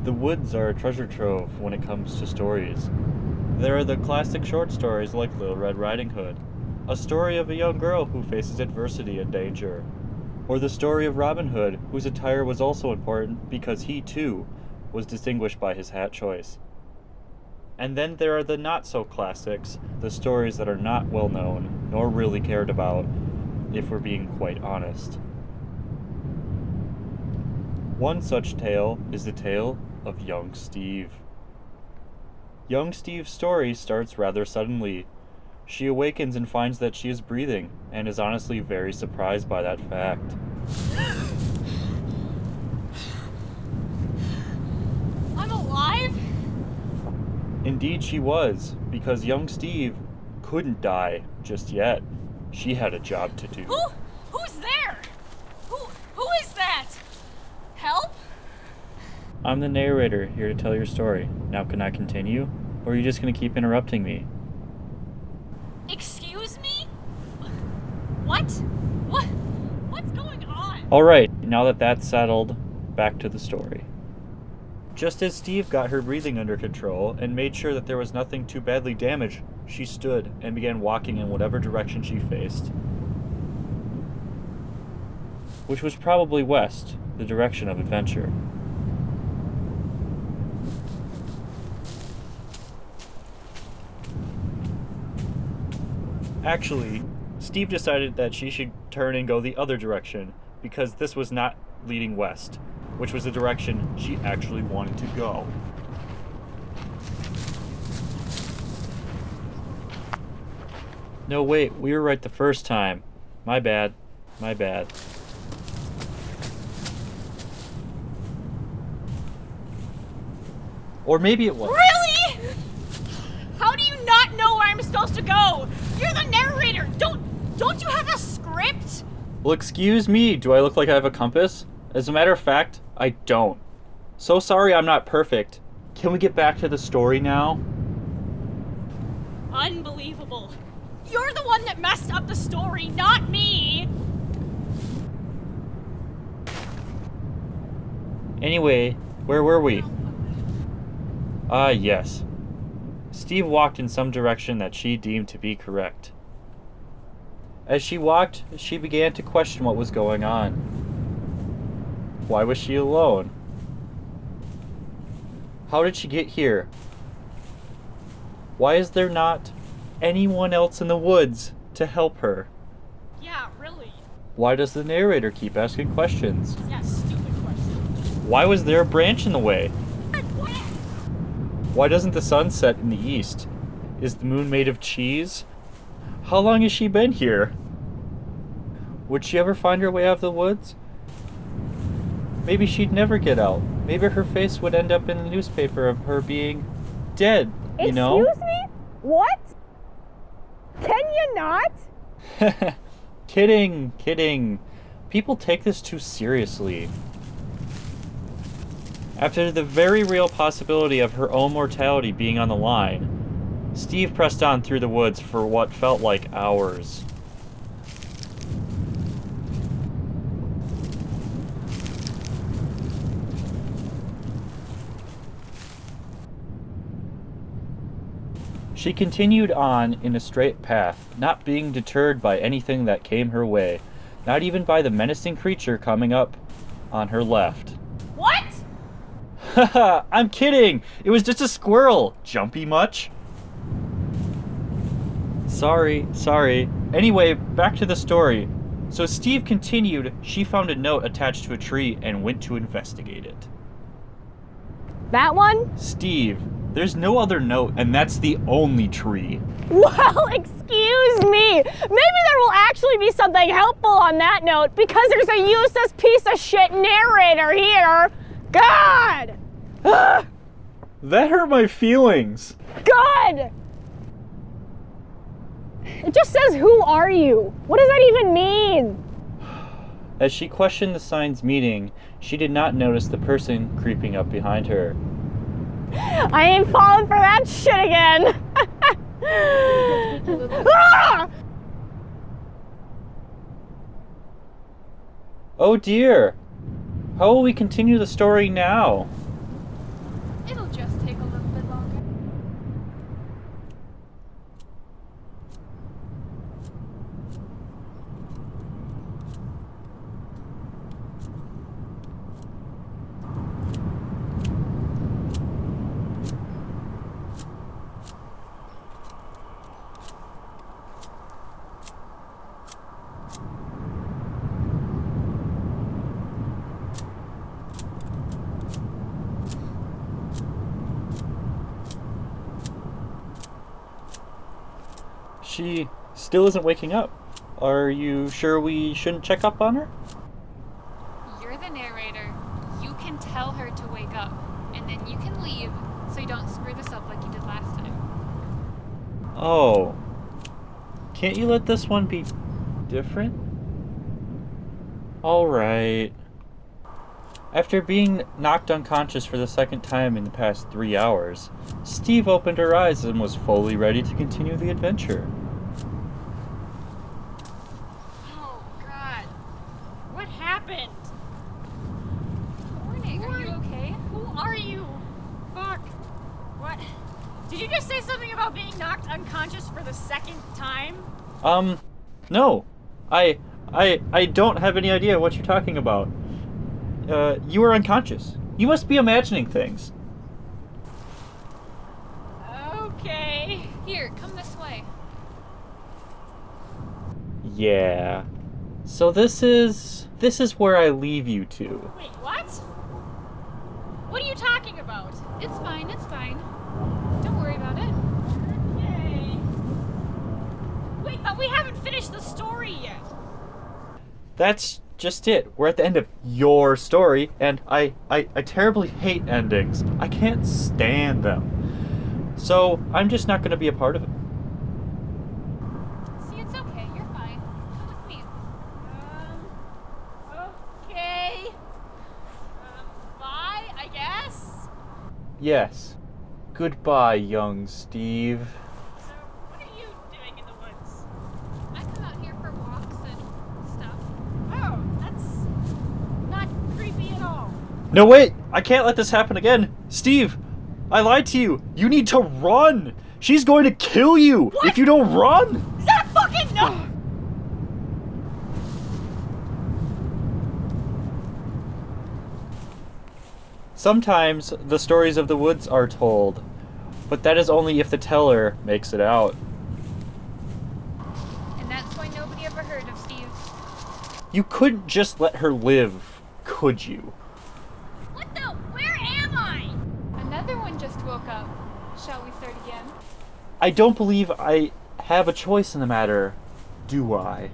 The woods are a treasure trove when it comes to stories. There are the classic short stories like Little Red Riding Hood, a story of a young girl who faces adversity and danger, or the story of Robin Hood, whose attire was also important because he, too, was distinguished by his hat choice. And then there are the not-so-classics, the stories that are not well-known, nor really cared about, if we're being quite honest. One such tale is the tale of young Steve. Young Steve's story starts rather suddenly. She awakens and finds that she is breathing, and is honestly very surprised by that fact. I'm alive? Indeed she was, because young Steve couldn't die just yet. She had a job to do. Who's there? Who is that? Help? I'm the narrator, here to tell your story. Now can I continue? Or are you just going to keep interrupting me? Excuse me? What? What's going on? Alright, now that that's settled, back to the story. Just as Steve got her breathing under control and made sure that there was nothing too badly damaged, she stood and began walking in whatever direction she faced. Which was probably west, the direction of adventure. Actually, Steve decided that she should turn and go the other direction, because this was not leading west, which was the direction she actually wanted to go. No, wait, we were right the first time. My bad. Or maybe it was. Really? How do you not know where I'm supposed to go? You're the narrator. Don't you have a script? Well, excuse me, do I look like I have a compass? As a matter of fact, I don't. So sorry I'm not perfect. Can we get back to the story now? Unbelievable. You're the one that messed up the story, not me. Anyway, where were we? Yes. Steve walked in some direction that she deemed to be correct. As she walked, she began to question what was going on. Why was she alone? How did she get here? Why is there not anyone else in the woods to help her? Yeah, really. Why does the narrator keep asking questions? Yeah, stupid question. Why was there a branch in the way? What? Why doesn't the sun set in the east? Is the moon made of cheese? How long has she been here? Would she ever find her way out of the woods? Maybe she'd never get out. Maybe her face would end up in the newspaper of her being dead, you know? Excuse me? What? Can you not? Kidding. People take this too seriously. After the very real possibility of her own mortality being on the line, Steve pressed on through the woods for what felt like hours. She continued on in a straight path, not being deterred by anything that came her way, not even by the menacing creature coming up on her left. What? Haha, I'm kidding! It was just a squirrel! Jumpy much? Sorry. Anyway, back to the story. So Steve continued, she found a note attached to a tree and went to investigate it. That one? Steve, there's no other note, and that's the only tree. Well, excuse me. Maybe there will actually be something helpful on that note because there's a useless piece of shit narrator here. God! Ugh. That hurt my feelings. God! It just says, "Who are you?" What does that even mean? As she questioned the sign's meaning, she did not notice the person creeping up behind her. I ain't falling for that shit again. Ah! Oh dear! How will we continue the story now? It'll just take a little bit longer. She still isn't waking up. Are you sure we shouldn't check up on her? You're the narrator. You can tell her to wake up, and then you can leave so you don't screw this up like you did last time. Oh. Can't you let this one be different? Alright. After being knocked unconscious for the second time in the past 3 hours, Steve opened her eyes and was fully ready to continue the adventure. Oh, God. What happened? Morning, Are you okay? Who are you? Fuck. What? Did you just say something about being knocked unconscious for the second time? No. I don't have any idea what you're talking about. You were unconscious. You must be imagining things. Okay. Here, come this way. Yeah. So this is where I leave you to. Wait, what? What are you talking about? It's fine, it's fine. Don't worry about it. Okay. Wait, but we haven't finished the story yet. That's just it. We're at the end of your story, and I terribly hate endings. I can't stand them. So I'm just not going to be a part of it. See, it's okay. You're fine. Come with me. Okay. Bye, I guess. Yes. Goodbye, young Steve. So, what are you doing in the woods? I come out here for walks and stuff. Oh, that's not creepy at all. No, wait! I can't let this happen again! Steve! I lied to you! You need to run! She's going to kill you What? if you don't run! Is that fucking no? Sometimes the stories of the woods are told, but that is only if the teller makes it out. And that's why nobody ever heard of Steve. You couldn't just let her live, could you? What the? Where am I? Another one just woke up. Shall we start again? I don't believe I have a choice in the matter, do I?